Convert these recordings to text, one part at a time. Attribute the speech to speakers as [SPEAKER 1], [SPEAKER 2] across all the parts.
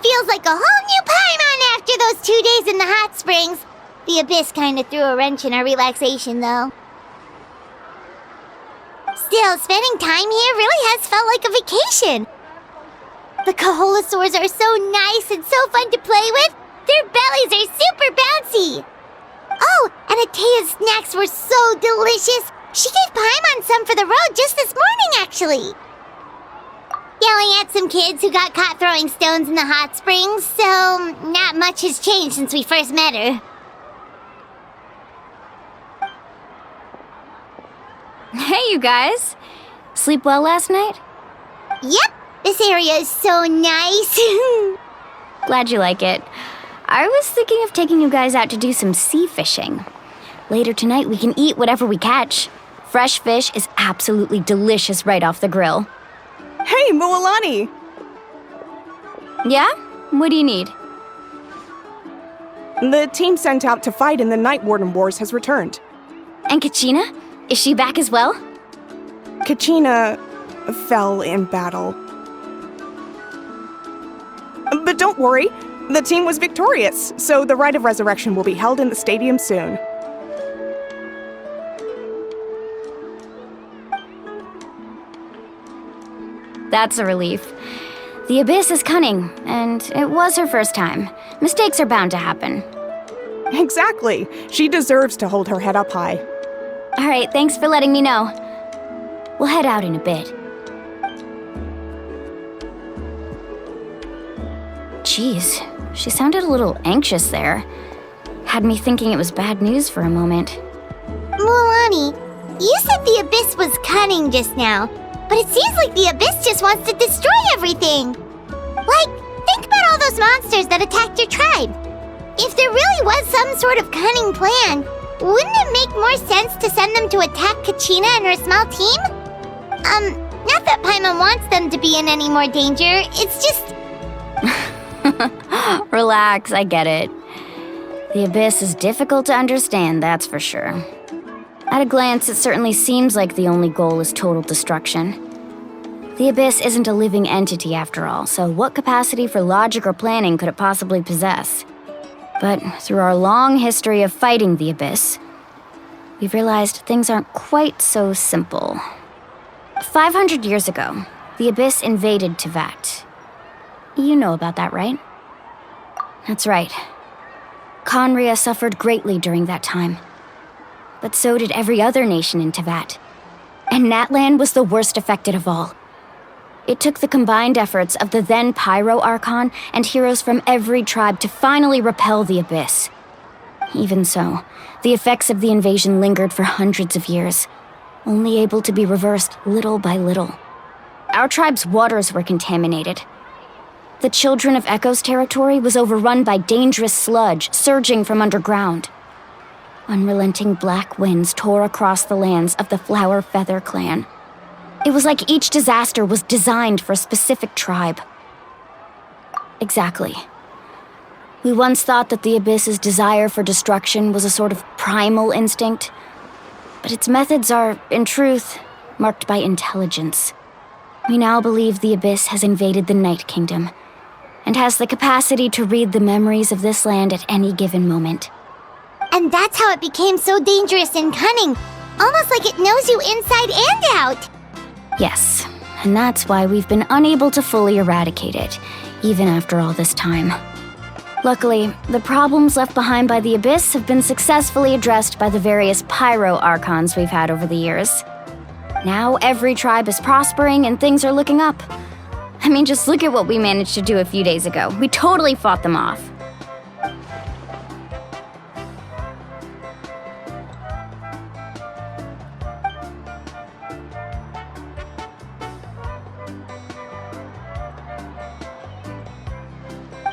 [SPEAKER 1] feels like a whole new Paimon after those 2 days in the hot springs. The Abyss kind of threw a wrench in our relaxation, though. Still, spending time here really has felt like a vacation. The Kaholosaurs are so nice and so fun to play with. Their bellies are super bouncy. Oh, and Atea's snacks were so delicious. She gave Paimon some for the road just this morning, actually. Yelling at some kids who got caught throwing stones in the hot springs, so not much has changed since we first met her.
[SPEAKER 2] Hey, you guys. Sleep well last night?
[SPEAKER 1] Yep, this area is so nice.
[SPEAKER 2] Glad you like it. I was thinking of taking you guys out to do some sea fishing. Later tonight, we can eat whatever we catch. Fresh fish is absolutely delicious right off the grill.
[SPEAKER 3] Hey, Mualani!
[SPEAKER 2] Yeah? What do you need?
[SPEAKER 3] The team sent out to fight in the Night Warden Wars has returned.
[SPEAKER 2] And Kachina? Is she back as well?
[SPEAKER 3] Kachina fell in battle. But don't worry, the team was victorious, so the Rite of Resurrection will be held in the stadium soon.
[SPEAKER 2] That's a relief. The Abyss is cunning, and it was her first time. Mistakes are bound to happen.
[SPEAKER 3] Exactly. She deserves to hold her head up high.
[SPEAKER 2] All right, thanks for letting me know. We'll head out in a bit. Jeez, she sounded a little anxious there. Had me thinking it was bad news for a moment.
[SPEAKER 1] Mualani, you said the Abyss was cunning just now, but it seems like the Abyss just wants to destroy everything. Like, think about all those monsters that attacked your tribe. If there really was some sort of cunning plan, wouldn't it make more sense to send them to attack Kachina and her small team? Not that Paimon wants them to be in any more danger, it's just...
[SPEAKER 2] Relax, I get it. The Abyss is difficult to understand, that's for sure. At a glance, it certainly seems like the only goal is total destruction. The Abyss isn't a living entity after all, so what capacity for logic or planning could it possibly possess? But through our long history of fighting the Abyss, we've realized things aren't quite so simple. 500 years ago, the Abyss invaded Teyvat. You know about that, right? That's right. Conria suffered greatly during that time. But so did every other nation in Teyvat. And Natlan was the worst affected of all. It took the combined efforts of the then Pyro Archon and heroes from every tribe to finally repel the Abyss. Even so, the effects of the invasion lingered for hundreds of years, only able to be reversed little by little. Our tribe's waters were contaminated. The Children of Echo's territory was overrun by dangerous sludge surging from underground. Unrelenting black winds tore across the lands of the Flower Feather clan. It was like each disaster was designed for a specific tribe. Exactly. We once thought that the Abyss's desire for destruction was a sort of primal instinct, but its methods are, in truth, marked by intelligence. We now believe the Abyss has invaded the Night Kingdom, and has the capacity to read the memories of this land at any given moment.
[SPEAKER 1] And that's how it became so dangerous and cunning, almost like it knows you inside and out.
[SPEAKER 2] Yes, and that's why we've been unable to fully eradicate it, even after all this time. Luckily, the problems left behind by the Abyss have been successfully addressed by the various Pyro Archons we've had over the years. Now every tribe is prospering and things are looking up. I mean, just look at what we managed to do a few days ago. We totally fought them off.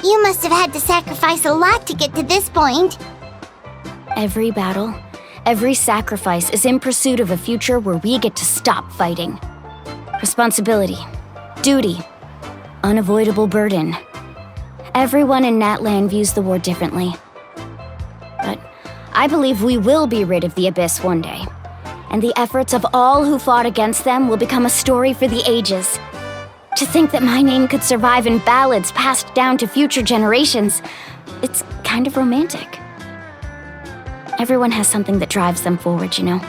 [SPEAKER 1] You must have had to sacrifice a lot to get to this point.
[SPEAKER 2] Every battle, every sacrifice is in pursuit of a future where we get to stop fighting. Responsibility, duty, unavoidable burden. Everyone in Natlan views the war differently. But I believe we will be rid of the Abyss one day, and the efforts of all who fought against them will become a story for the ages. To think that my name could survive in ballads passed down to future generations, it's kind of romantic. Everyone has something that drives them forward, you know?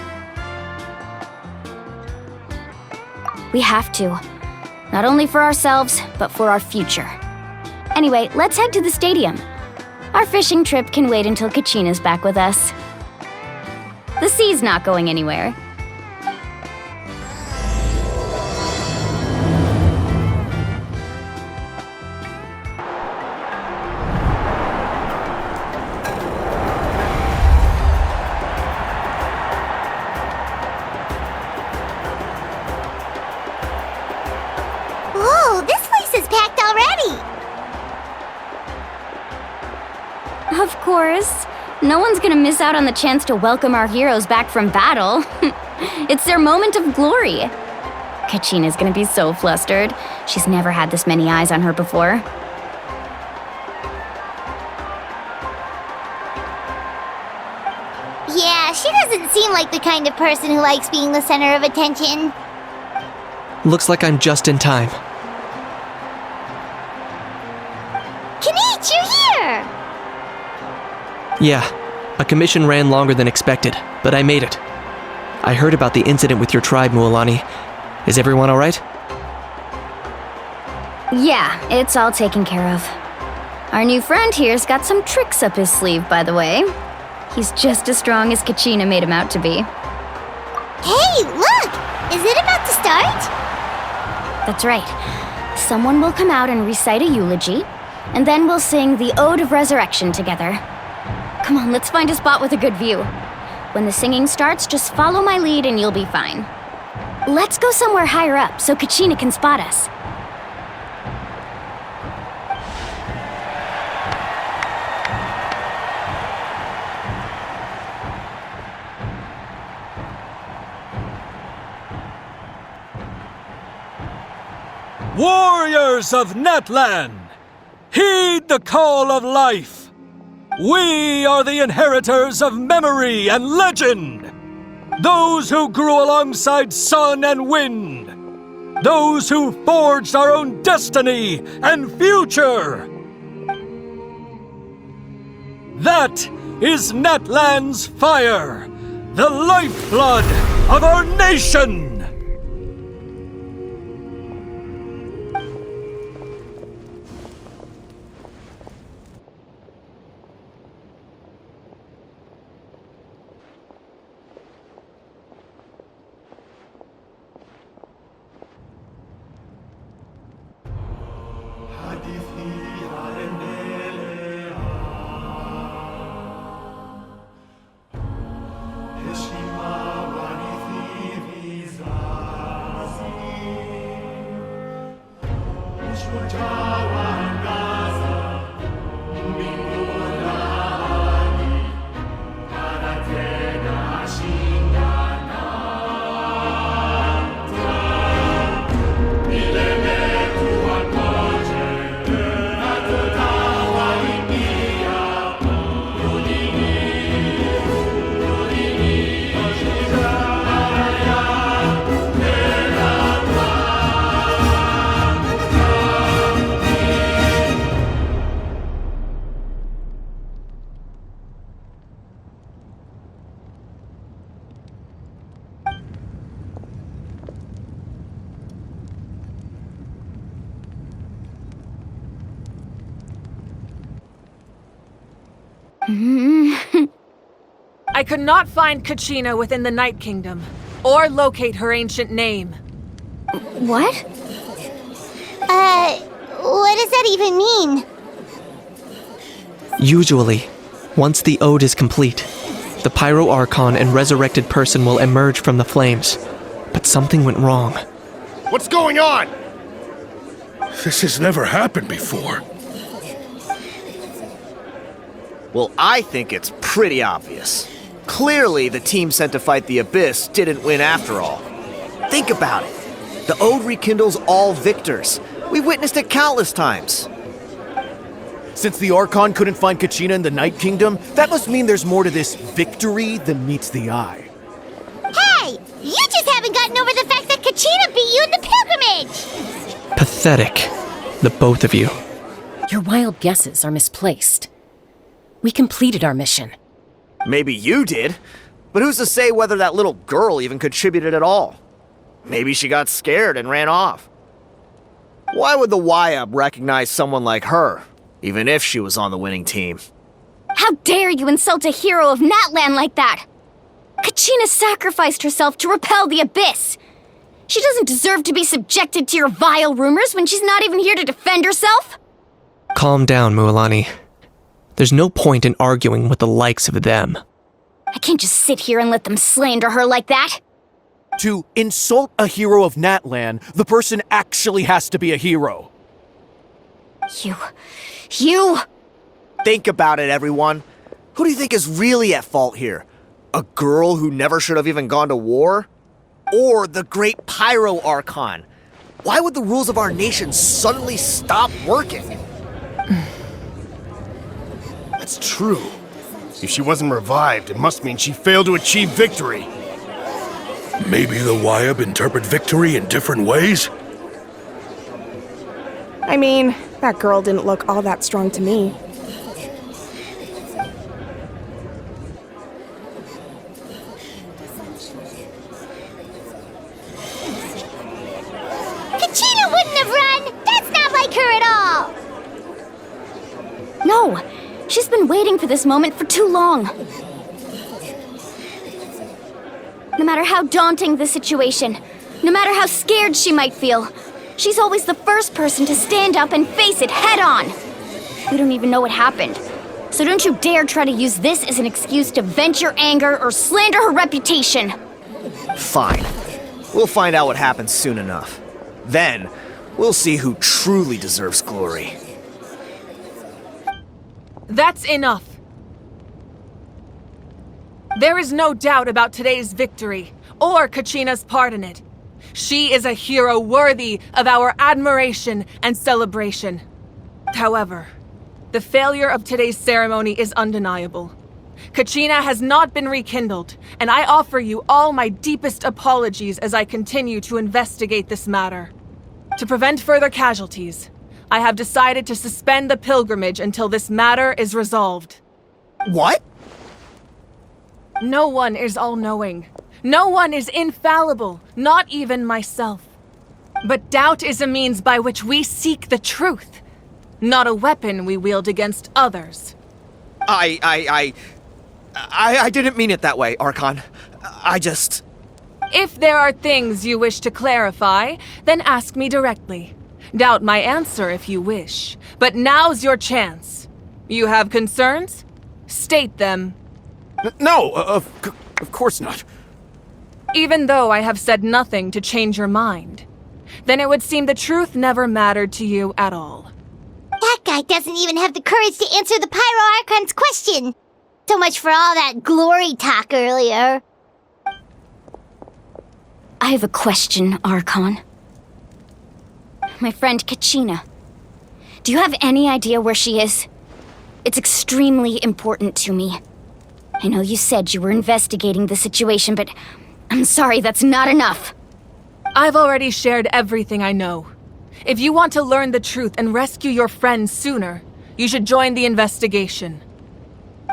[SPEAKER 2] We have to. Not only for ourselves, but for our future. Anyway, let's head to the stadium. Our fishing trip can wait until Kachina's back with us. The sea's not going anywhere.
[SPEAKER 1] Whoa, this place is packed already!
[SPEAKER 2] Of course. No one's gonna miss out on the chance to welcome our heroes back from battle. It's their moment of glory. Kachina's gonna be so flustered. She's never had this many eyes on her before.
[SPEAKER 1] Yeah, she doesn't seem like the kind of person who likes being the center of attention.
[SPEAKER 4] Looks like I'm just in time.
[SPEAKER 1] Kanich, you're here!
[SPEAKER 4] Yeah, a commission ran longer than expected, but I made it. I heard about the incident with your tribe, Mualani. Is everyone alright?
[SPEAKER 2] Yeah, it's all taken care of. Our new friend here's got some tricks up his sleeve, by the way. He's just as strong as Kachina made him out to be.
[SPEAKER 1] Hey, look! Is it about to start?
[SPEAKER 2] That's right. Someone will come out and recite a eulogy, and then we'll sing the Ode of Resurrection together. Come on, let's find a spot with a good view. When the singing starts, just follow my lead and you'll be fine. Let's go somewhere higher up so Kachina can spot us.
[SPEAKER 5] Warriors of Natlan, heed the call of life. We are the inheritors of memory and legend. Those who grew alongside sun and wind. Those who forged our own destiny and future. That is Natlan's fire, the lifeblood of our nation.
[SPEAKER 6] I could not find Kachina within the Night Kingdom, or locate her ancient name.
[SPEAKER 2] What?
[SPEAKER 1] What does that even mean?
[SPEAKER 4] Usually, once the ode is complete, the Pyro Archon and resurrected person will emerge from the flames. But something went wrong.
[SPEAKER 7] What's going on? This has never happened before.
[SPEAKER 8] Well, I think it's pretty obvious. Clearly, the team sent to fight the Abyss didn't win after all. Think about it. The Ode rekindles all victors. We've witnessed it countless times.
[SPEAKER 9] Since the Archon couldn't find Kachina in the Night Kingdom, that must mean there's more to this victory than meets the eye.
[SPEAKER 1] Hey! You just haven't gotten over the fact that Kachina beat you in the pilgrimage!
[SPEAKER 4] Pathetic, the both of you.
[SPEAKER 10] Your wild guesses are misplaced. We completed our mission.
[SPEAKER 8] Maybe you did, but who's to say whether that little girl even contributed at all? Maybe she got scared and ran off. Why would the YUB recognize someone like her, even if she was on the winning team?
[SPEAKER 2] How dare you insult a hero of Natlan like that? Kachina sacrificed herself to repel the Abyss. She doesn't deserve to be subjected to your vile rumors when she's not even here to defend herself.
[SPEAKER 4] Calm down, Mualani. There's no point in arguing with the likes of them.
[SPEAKER 2] I can't just sit here and let them slander her like that.
[SPEAKER 9] To insult a hero of Natlan, the person actually has to be a hero.
[SPEAKER 2] You...
[SPEAKER 8] Think about it, everyone. Who do you think is really at fault here? A girl who never should have even gone to war? Or the great Pyro Archon? Why would the rules of our nation suddenly stop working?
[SPEAKER 7] That's true. If she wasn't revived, it must mean she failed to achieve victory. Maybe the YUB interpret victory in different ways?
[SPEAKER 3] I mean, that girl didn't look all that strong to me.
[SPEAKER 1] Kachina wouldn't have run! That's not like her at all!
[SPEAKER 2] No, she's been waiting for this moment for too long. No matter how daunting the situation, no matter how scared she might feel, she's always the first person to stand up and face it head on. We don't even know what happened, so don't you dare try to use this as an excuse to vent your anger or slander her reputation.
[SPEAKER 8] Fine. We'll find out what happens soon enough. Then, we'll see who truly deserves glory.
[SPEAKER 6] That's enough. There is no doubt about today's victory, or Kachina's part in it. She is a hero worthy of our admiration and celebration. However, the failure of today's ceremony is undeniable. Kachina has not been rekindled, and I offer you all my deepest apologies as I continue to investigate this matter. To prevent further casualties, I have decided to suspend the pilgrimage until this matter is resolved.
[SPEAKER 8] What?
[SPEAKER 6] No one is all-knowing. No one is infallible, not even myself. But doubt is a means by which we seek the truth, not a weapon we wield against others.
[SPEAKER 8] I didn't mean it that way, Archon. I just...
[SPEAKER 6] If there are things you wish to clarify, then ask me directly. Doubt my answer if you wish. But now's your chance. You have concerns? State them.
[SPEAKER 9] No, of course not.
[SPEAKER 6] Even though I have said nothing to change your mind, then it would seem the truth never mattered to you at all.
[SPEAKER 1] That guy doesn't even have the courage to answer the Pyro Archon's question. So much for all that glory talk earlier.
[SPEAKER 2] I have a question, Archon. My friend Kachina. Do you have any idea where she is? It's extremely important to me. I know you said you were investigating the situation, but I'm sorry, that's not enough.
[SPEAKER 6] I've already shared everything I know. If you want to learn the truth and rescue your friend sooner, you should join the investigation.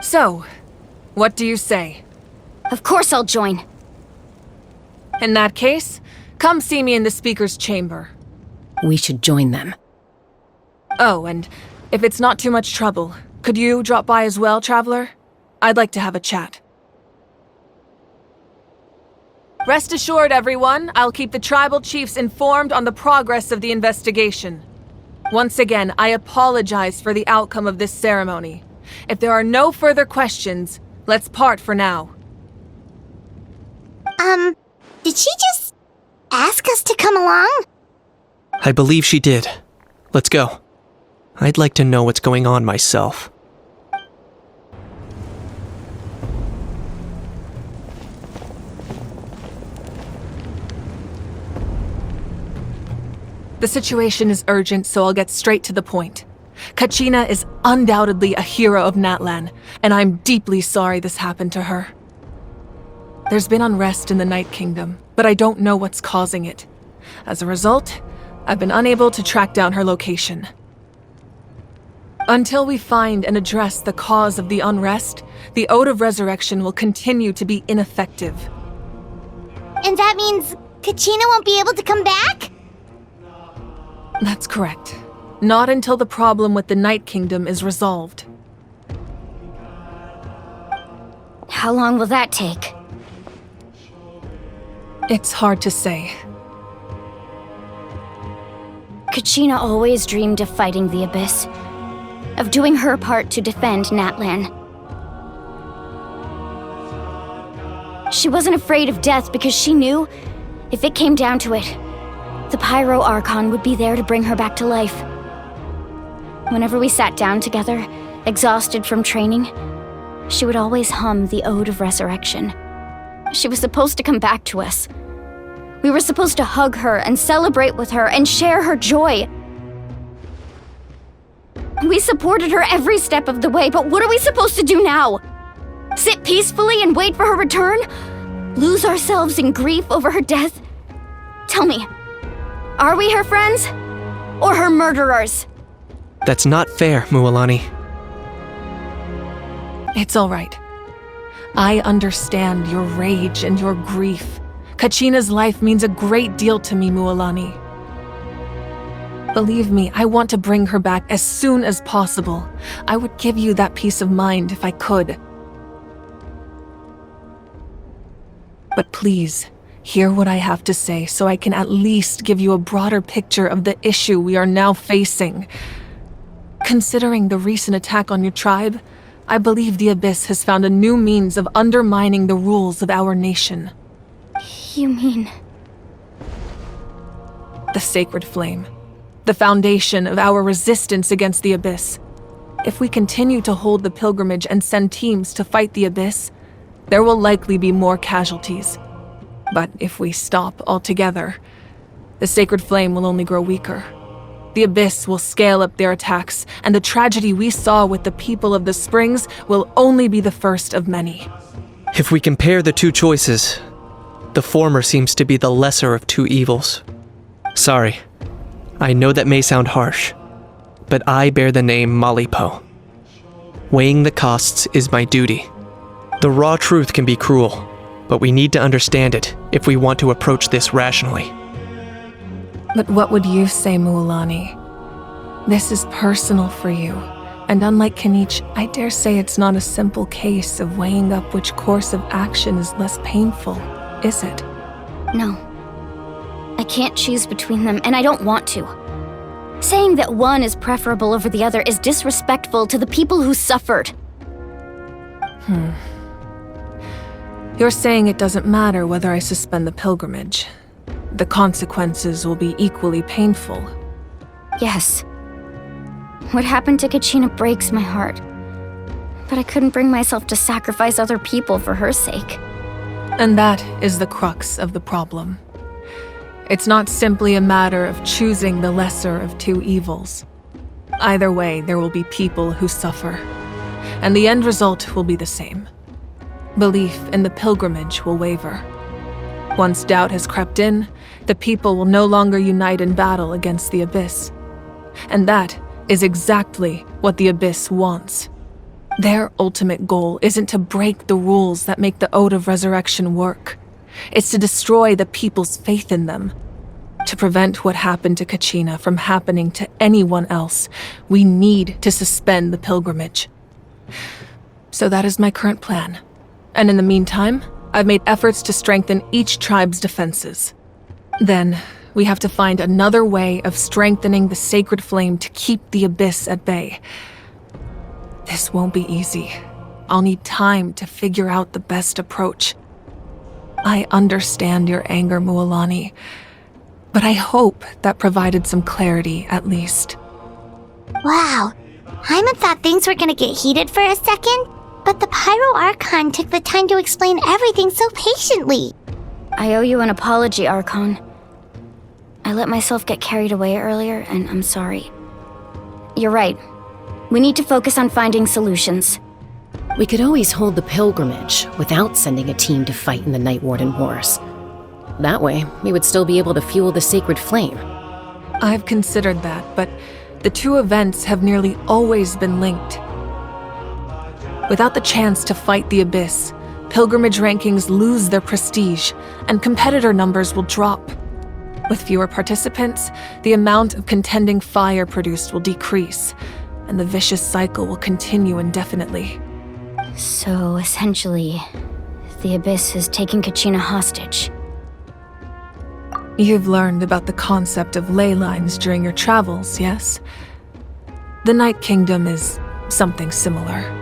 [SPEAKER 6] So, what do you say?
[SPEAKER 2] Of course I'll join.
[SPEAKER 6] In that case, come see me in the speaker's chamber.
[SPEAKER 10] We should join them.
[SPEAKER 6] Oh, and if it's not too much trouble, could you drop by as well, Traveler? I'd like to have a chat. Rest assured, everyone, I'll keep the tribal chiefs informed on the progress of the investigation. Once again, I apologize for the outcome of this ceremony. If there are no further questions, let's part for now.
[SPEAKER 1] Did she just ask us to come along?
[SPEAKER 4] I believe she did. Let's go. I'd like to know what's going on myself.
[SPEAKER 6] The situation is urgent, so I'll get straight to the point. Kachina is undoubtedly a hero of Natlan, and I'm deeply sorry this happened to her. There's been unrest in the Night Kingdom, but I don't know what's causing it. As a result, I've been unable to track down her location. Until we find and address the cause of the unrest, the Ode of Resurrection will continue to be ineffective.
[SPEAKER 1] And that means Kachina won't be able to come back?
[SPEAKER 6] That's correct. Not until the problem with the Night Kingdom is resolved.
[SPEAKER 2] How long will that take?
[SPEAKER 6] It's hard to say.
[SPEAKER 2] Kachina always dreamed of fighting the Abyss, of doing her part to defend Natlan. She wasn't afraid of death because she knew, if it came down to it, the Pyro Archon would be there to bring her back to life. Whenever we sat down together, exhausted from training, she would always hum the Ode of Resurrection. She was supposed to come back to us. We were supposed to hug her and celebrate with her and share her joy. We supported her every step of the way, but what are we supposed to do now? Sit peacefully and wait for her return? Lose ourselves in grief over her death? Tell me, are we her friends? Or her murderers?
[SPEAKER 4] That's not fair, Mualani.
[SPEAKER 6] It's all right. I understand your rage and your grief. Kachina's life means a great deal to me, Mualani. Believe me, I want to bring her back as soon as possible. I would give you that peace of mind if I could. But please, hear what I have to say so I can at least give you a broader picture of the issue we are now facing. Considering the recent attack on your tribe, I believe the Abyss has found a new means of undermining the rules of our nation.
[SPEAKER 2] You mean...
[SPEAKER 6] The Sacred Flame. The foundation of our resistance against the Abyss. If we continue to hold the pilgrimage and send teams to fight the Abyss, there will likely be more casualties. But if we stop altogether, the Sacred Flame will only grow weaker. The Abyss will scale up their attacks, and the tragedy we saw with the people of the Springs will only be the first of many.
[SPEAKER 4] If we compare the two choices, the former seems to be the lesser of two evils. Sorry, I know that may sound harsh, but I bear the name Malipo. Weighing the costs is my duty. The raw truth can be cruel, but we need to understand it if we want to approach this rationally.
[SPEAKER 6] But what would you say, Mualani? This is personal for you, and unlike Kanich, I dare say it's not a simple case of weighing up which course of action is less painful, is it?
[SPEAKER 2] No. I can't choose between them, and I don't want to. Saying that one is preferable over the other is disrespectful to the people who suffered.
[SPEAKER 6] You're saying it doesn't matter whether I suspend the pilgrimage. The consequences will be equally painful.
[SPEAKER 2] Yes. What happened to Kachina breaks my heart. But I couldn't bring myself to sacrifice other people for her sake.
[SPEAKER 6] And that is the crux of the problem. It's not simply a matter of choosing the lesser of two evils. Either way, there will be people who suffer. And the end result will be the same. Belief in the pilgrimage will waver. Once doubt has crept in, the people will no longer unite in battle against the Abyss. And that is exactly what the Abyss wants. Their ultimate goal isn't to break the rules that make the Ode of Resurrection work. It's to destroy the people's faith in them. To prevent what happened to Kachina from happening to anyone else, we need to suspend the pilgrimage. So that is my current plan. And in the meantime, I've made efforts to strengthen each tribe's defenses. Then, we have to find another way of strengthening the Sacred Flame to keep the Abyss at bay. This won't be easy. I'll need time to figure out the best approach. I understand your anger, Mualani, but I hope that provided some clarity, at least.
[SPEAKER 1] Wow. Hyman thought things were gonna get heated for a second, but the Pyro Archon took the time to explain everything so patiently.
[SPEAKER 2] I owe you an apology, Archon. I let myself get carried away earlier, and I'm sorry. You're right. We need to focus on finding solutions.
[SPEAKER 10] We could always hold the pilgrimage without sending a team to fight in the Night Warden Wars. That way, we would still be able to fuel the Sacred Flame.
[SPEAKER 6] I've considered that, but the two events have nearly always been linked. Without the chance to fight the Abyss, pilgrimage rankings lose their prestige, and competitor numbers will drop. With fewer participants, the amount of contending fire produced will decrease, and the vicious cycle will continue indefinitely.
[SPEAKER 2] So, essentially, the Abyss has taken Kachina hostage.
[SPEAKER 6] You've learned about the concept of ley lines during your travels, yes? The Night Kingdom is something similar.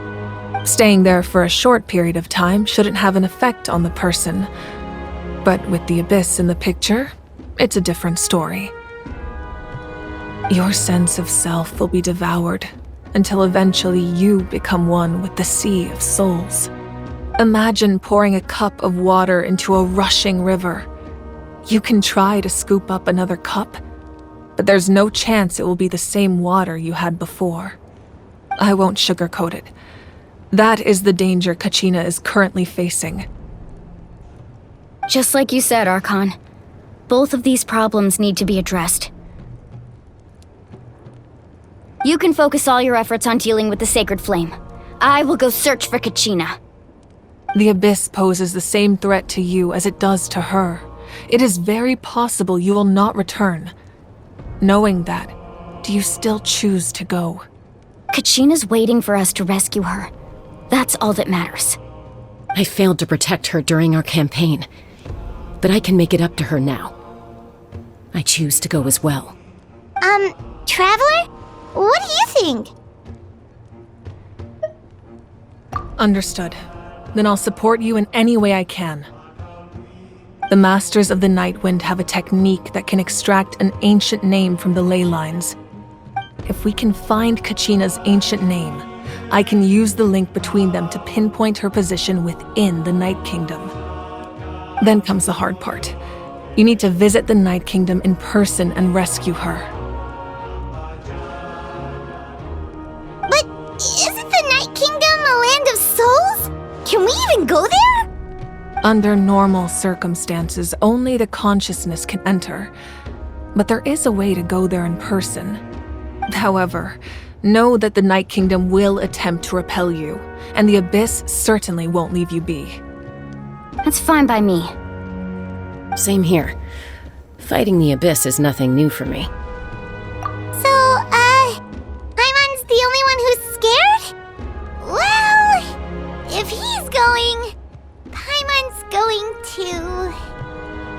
[SPEAKER 6] Staying there for a short period of time shouldn't have an effect on the person. But with the Abyss in the picture, it's a different story. Your sense of self will be devoured until eventually you become one with the sea of souls. Imagine pouring a cup of water into a rushing river. You can try to scoop up another cup, but there's no chance it will be the same water you had before. I won't sugarcoat it. That is the danger Kachina is currently facing.
[SPEAKER 2] Just like you said, Archon. Both of these problems need to be addressed. You can focus all your efforts on dealing with the Sacred Flame. I will go search for Kachina.
[SPEAKER 6] The Abyss poses the same threat to you as it does to her. It is very possible you will not return. Knowing that, do you still choose to go?
[SPEAKER 2] Kachina's waiting for us to rescue her. That's all that matters.
[SPEAKER 10] I failed to protect her during our campaign, but I can make it up to her now. I choose to go as well.
[SPEAKER 1] Traveler? What do you think?
[SPEAKER 6] Understood. Then I'll support you in any way I can. The Masters of the Nightwind have a technique that can extract an ancient name from the ley lines. If we can find Kachina's ancient name, I can use the link between them to pinpoint her position within the Night Kingdom. Then comes the hard part. You need to visit the Night Kingdom in person and rescue her.
[SPEAKER 1] But isn't the Night Kingdom a land of souls? Can we even go there?
[SPEAKER 6] Under normal circumstances, only the consciousness can enter. But there is a way to go there in person. However, know that the Night Kingdom will attempt to repel you, and the Abyss certainly won't leave you be.
[SPEAKER 2] That's fine by me.
[SPEAKER 10] Same here. Fighting the Abyss is nothing new for me.
[SPEAKER 1] So, Paimon's the only one who's scared? Well, if he's going, Paimon's going too.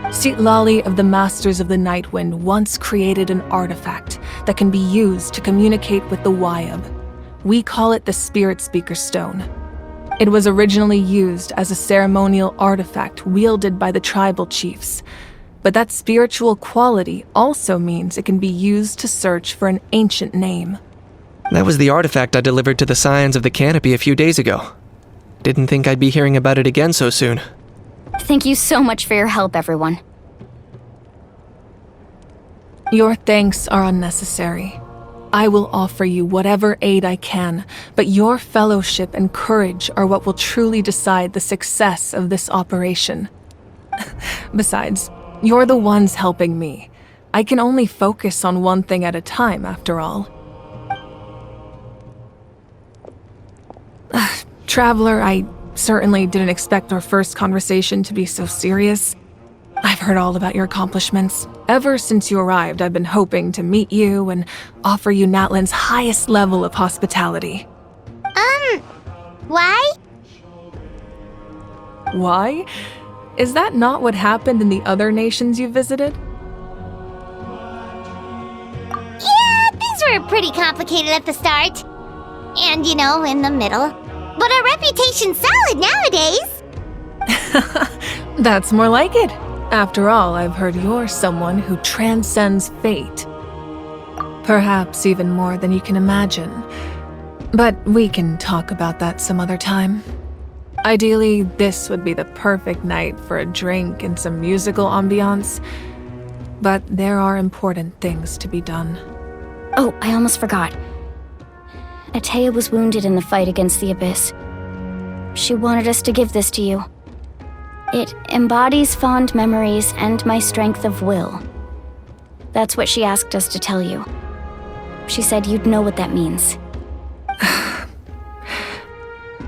[SPEAKER 6] Sitlali of the Masters of the Nightwind once created an artifact that can be used to communicate with the Wyab. We call it the Spirit Speaker Stone. It was originally used as a ceremonial artifact wielded by the tribal chiefs, but that spiritual quality also means it can be used to search for an ancient name.
[SPEAKER 4] That was the artifact I delivered to the Scions of the Canopy a few days ago. Didn't think I'd be hearing about it again so soon.
[SPEAKER 2] Thank you so much for your help, everyone.
[SPEAKER 6] Your thanks are unnecessary. I will offer you whatever aid I can, but your fellowship and courage are what will truly decide the success of this operation. Besides, you're the ones helping me. I can only focus on one thing at a time, after all. Traveler, I certainly didn't expect our first conversation to be so serious. I've heard all about your accomplishments. Ever since you arrived, I've been hoping to meet you and offer you Natlan's highest level of hospitality.
[SPEAKER 1] Why?
[SPEAKER 6] Why? Is that not what happened in the other nations you visited?
[SPEAKER 1] Yeah, things were pretty complicated at the start. And, in the middle. But our reputation's solid nowadays.
[SPEAKER 6] That's more like it. After all, I've heard you're someone who transcends fate. Perhaps even more than you can imagine. But we can talk about that some other time. Ideally, this would be the perfect night for a drink and some musical ambiance. But there are important things to be done.
[SPEAKER 2] Oh, I almost forgot. Atea was wounded in the fight against the Abyss. She wanted us to give this to you. It embodies fond memories and my strength of will. That's what she asked us to tell you. She said you'd know what that means.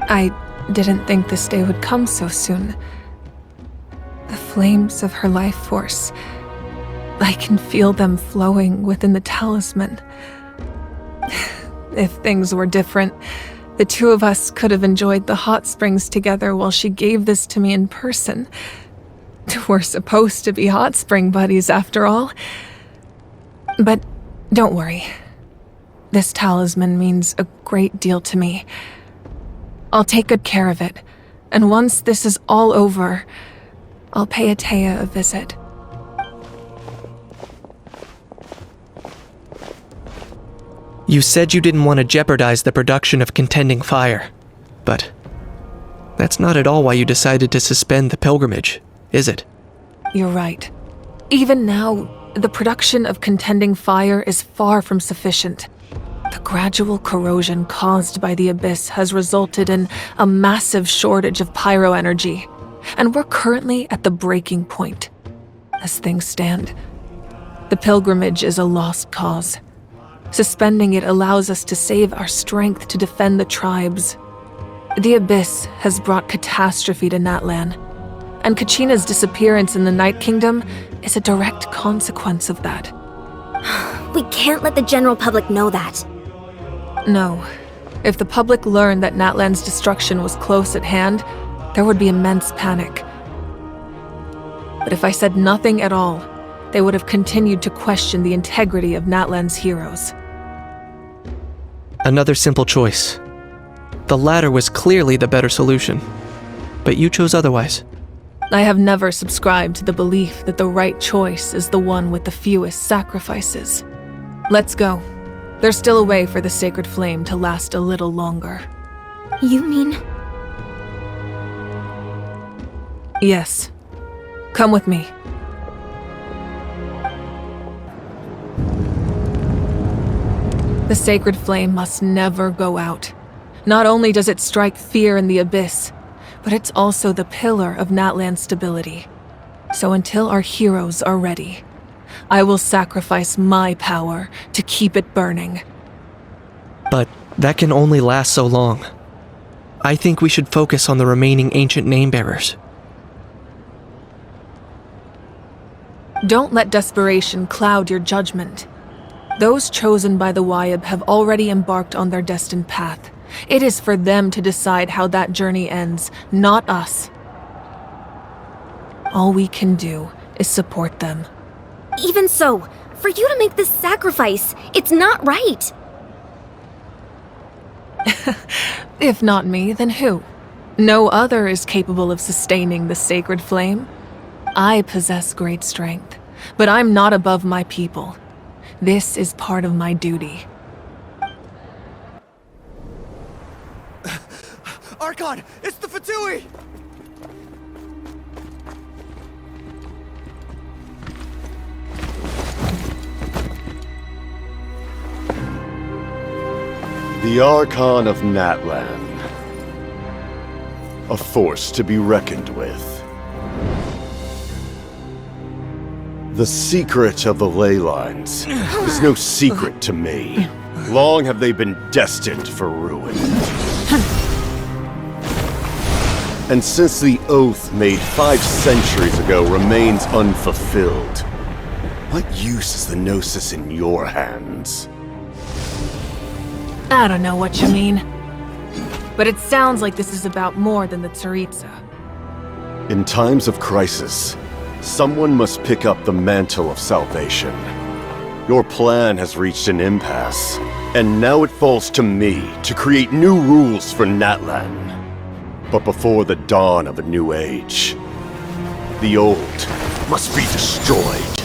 [SPEAKER 6] I didn't think this day would come so soon. The flames of her life force. I can feel them flowing within the talisman. If things were different, the two of us could have enjoyed the hot springs together while she gave this to me in person. We're supposed to be hot spring buddies after all. But don't worry. This talisman means a great deal to me. I'll take good care of it, and once this is all over, I'll pay Atea a visit.
[SPEAKER 4] You said you didn't want to jeopardize the production of Contending Fire, but that's not at all why you decided to suspend the pilgrimage, is it?
[SPEAKER 6] You're right. Even now, the production of Contending Fire is far from sufficient. The gradual corrosion caused by the Abyss has resulted in a massive shortage of pyro energy, and we're currently at the breaking point. As things stand, the pilgrimage is a lost cause. Suspending it allows us to save our strength to defend the tribes. The Abyss has brought catastrophe to Natlan, and Kachina's disappearance in the Night Kingdom is a direct consequence of that.
[SPEAKER 1] We can't let the general public know that.
[SPEAKER 6] No. If the public learned that Natlan's destruction was close at hand, there would be immense panic. But if I said nothing at all, they would have continued to question the integrity of Natlan's heroes.
[SPEAKER 4] Another simple choice. The latter was clearly the better solution, but you chose otherwise.
[SPEAKER 6] I have never subscribed to the belief that the right choice is the one with the fewest sacrifices. Let's go. There's still a way for the sacred flame to last a little longer.
[SPEAKER 1] You mean?
[SPEAKER 6] Yes. Come with me. The sacred flame must never go out. Not only does it strike fear in the Abyss, but it's also the pillar of Natlan's stability. So until our heroes are ready, I will sacrifice my power to keep it burning.
[SPEAKER 4] But that can only last so long. I think we should focus on the remaining ancient name-bearers.
[SPEAKER 6] Don't let desperation cloud your judgment. Those chosen by the Wayab have already embarked on their destined path. It is for them to decide how that journey ends, not us. All we can do is support them.
[SPEAKER 1] Even so, for you to make this sacrifice, it's not right.
[SPEAKER 6] If not me, then who? No other is capable of sustaining the sacred flame. I possess great strength, but I'm not above my people. This is part of my duty.
[SPEAKER 9] Archon, it's the Fatui!
[SPEAKER 7] The Archon of Natlan. A force to be reckoned with. The secret of the ley lines is no secret to me. Long have they been destined for ruin. And since the oath made 5 centuries ago remains unfulfilled, what use is the Gnosis in your hands?
[SPEAKER 6] I don't know what you mean. But it sounds like this is about more than the Tsaritsa.
[SPEAKER 7] In times of crisis, someone must pick up the mantle of salvation. Your plan has reached an impasse, and now it falls to me to create new rules for Natlan. But before the dawn of a new age, the old must be destroyed.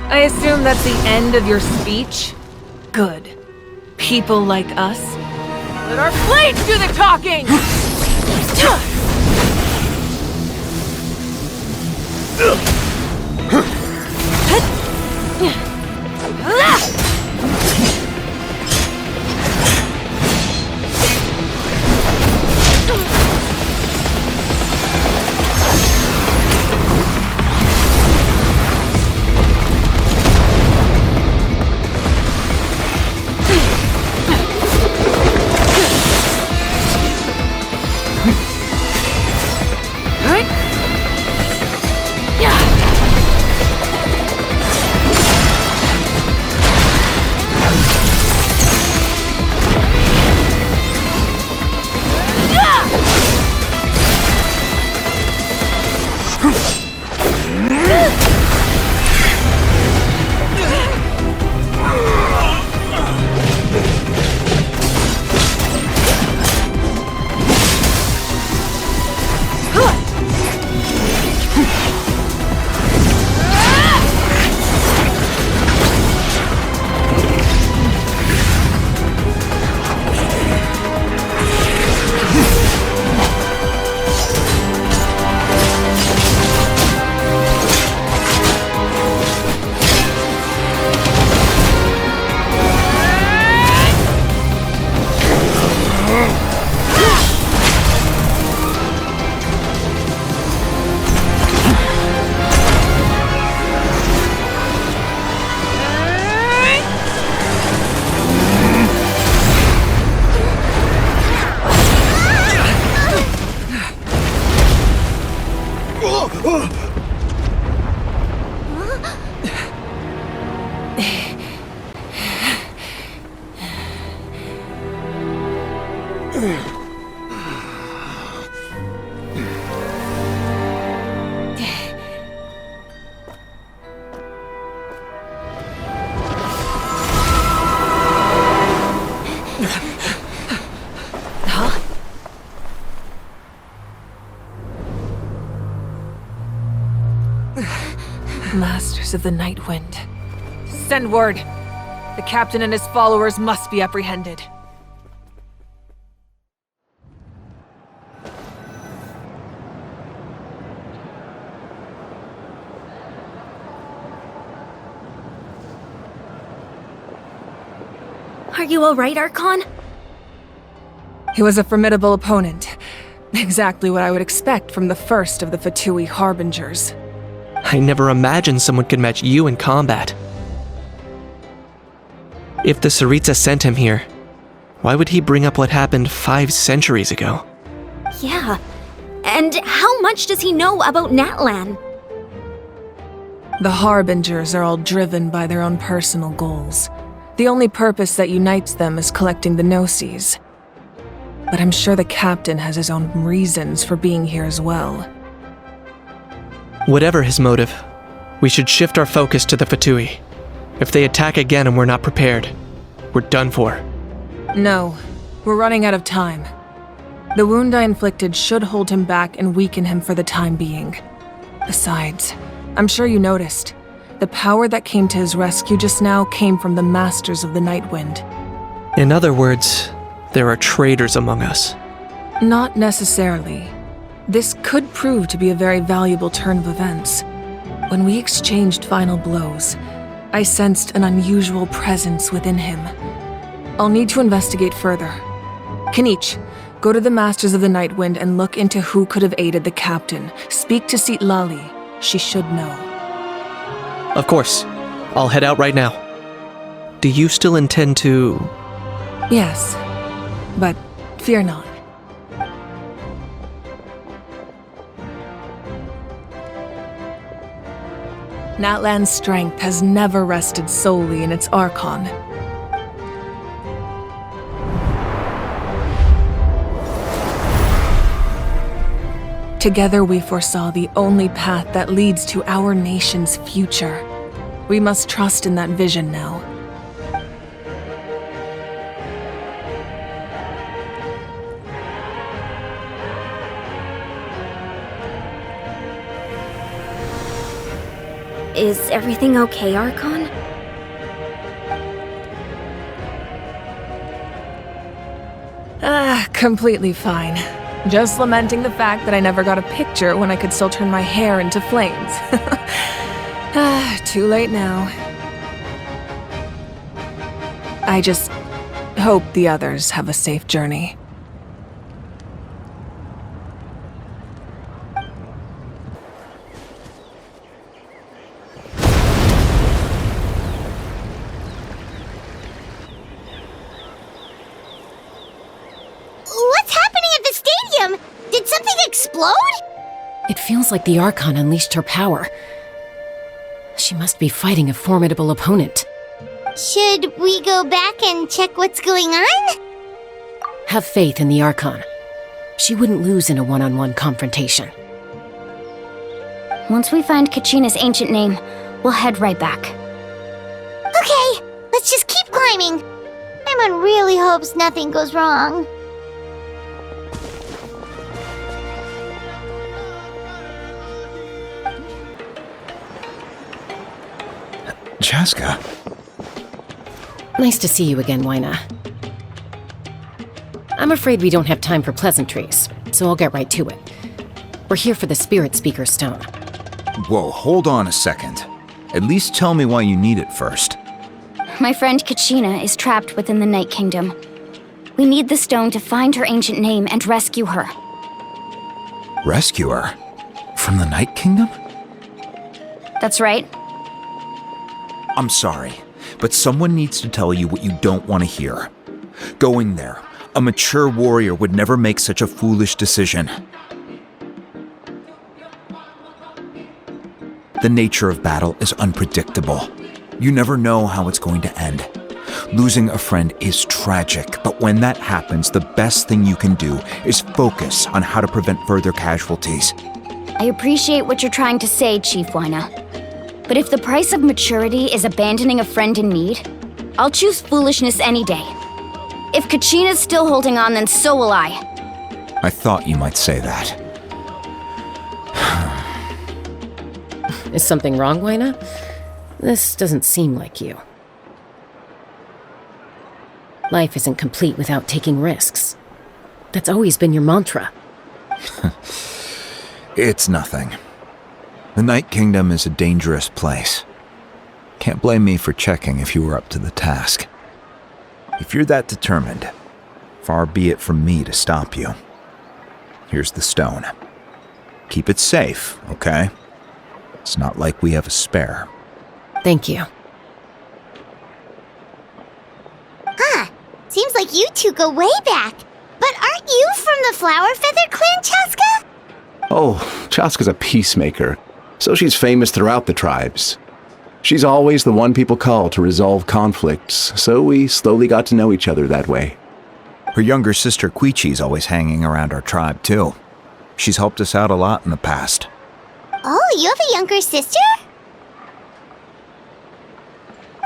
[SPEAKER 6] I assume that's the end of your speech? Good. People like us. Let our blades do the talking! of the Nightwind. Send word. The captain and his followers must be apprehended.
[SPEAKER 2] Are you alright, Archon?
[SPEAKER 6] He was a formidable opponent. Exactly what I would expect from the first of the Fatui Harbingers.
[SPEAKER 4] I never imagined someone could match you in combat. If the Tsaritsa sent him here, why would he bring up what happened 5 centuries ago?
[SPEAKER 2] Yeah. And how much does he know about Natlan?
[SPEAKER 6] The Harbingers are all driven by their own personal goals. The only purpose that unites them is collecting the Gnosis. But I'm sure the captain has his own reasons for being here as well.
[SPEAKER 4] Whatever his motive, we should shift our focus to the Fatui. If they attack again and we're not prepared, we're done for.
[SPEAKER 6] No, we're running out of time. The wound I inflicted should hold him back and weaken him for the time being. Besides, I'm sure you noticed, the power that came to his rescue just now came from the Masters of the Nightwind.
[SPEAKER 4] In other words, there are traitors among us.
[SPEAKER 6] Not necessarily. This could prove to be a very valuable turn of events. When we exchanged final blows, I sensed an unusual presence within him. I'll need to investigate further. Kinich, go to the Masters of the Nightwind and look into who could have aided the captain. Speak to Sitlali. She should know.
[SPEAKER 4] Of course. I'll head out right now. Do you still intend to...
[SPEAKER 6] Yes, but fear not. Natlan's strength has never rested solely in its Archon. Together we foresaw the only path that leads to our nation's future. We must trust in that vision now.
[SPEAKER 2] Is everything okay, Archon?
[SPEAKER 6] Completely fine. Just lamenting the fact that I never got a picture when I could still turn my hair into flames. Too late now. I just hope the others have a safe journey.
[SPEAKER 1] What's happening at the stadium? Did something explode?
[SPEAKER 10] It feels like the Archon unleashed her power. She must be fighting a formidable opponent.
[SPEAKER 1] Should we go back and check what's going on?
[SPEAKER 10] Have faith in the Archon. She wouldn't lose in a one-on-one confrontation.
[SPEAKER 2] Once we find Kachina's ancient name, we'll head right back.
[SPEAKER 1] Okay, let's just keep climbing. Paimon really hopes nothing goes wrong.
[SPEAKER 11] Chaska.
[SPEAKER 10] Nice to see you again, Wyna. I'm afraid we don't have time for pleasantries, so I'll get right to it. We're here for the Spirit Speaker Stone.
[SPEAKER 11] Whoa, hold on a second. At least tell me why you need it first.
[SPEAKER 2] My friend Kachina is trapped within the Night Kingdom. We need the stone to find her ancient name and rescue her.
[SPEAKER 11] Rescue her? From the Night Kingdom?
[SPEAKER 2] That's right.
[SPEAKER 11] I'm sorry, but someone needs to tell you what you don't want to hear. Going there, a mature warrior would never make such a foolish decision. The nature of battle is unpredictable. You never know how it's going to end. Losing a friend is tragic, but when that happens, the best thing you can do is focus on how to prevent further casualties.
[SPEAKER 2] I appreciate what you're trying to say, Chief Wyna. But if the price of maturity is abandoning a friend in need, I'll choose foolishness any day. If Kachina's still holding on, then so will I.
[SPEAKER 11] I thought you might say that.
[SPEAKER 10] Is something wrong, Wyna? This doesn't seem like you. Life isn't complete without taking risks. That's always been your mantra.
[SPEAKER 11] It's nothing. The Night Kingdom is a dangerous place. Can't blame me for checking if you were up to the task. If you're that determined, far be it from me to stop you. Here's the stone. Keep it safe, okay? It's not like we have a spare.
[SPEAKER 10] Thank you.
[SPEAKER 1] Huh. Seems like you two go way back. But aren't you from the Flower Feather clan, Chaska?
[SPEAKER 12] Oh, Chaska's a peacemaker, so she's famous throughout the tribes. She's always the one people call to resolve conflicts, so we slowly got to know each other that way.
[SPEAKER 11] Her younger sister Quichi's always hanging around our tribe, too. She's helped us out a lot in the past.
[SPEAKER 1] Oh, you have a younger sister?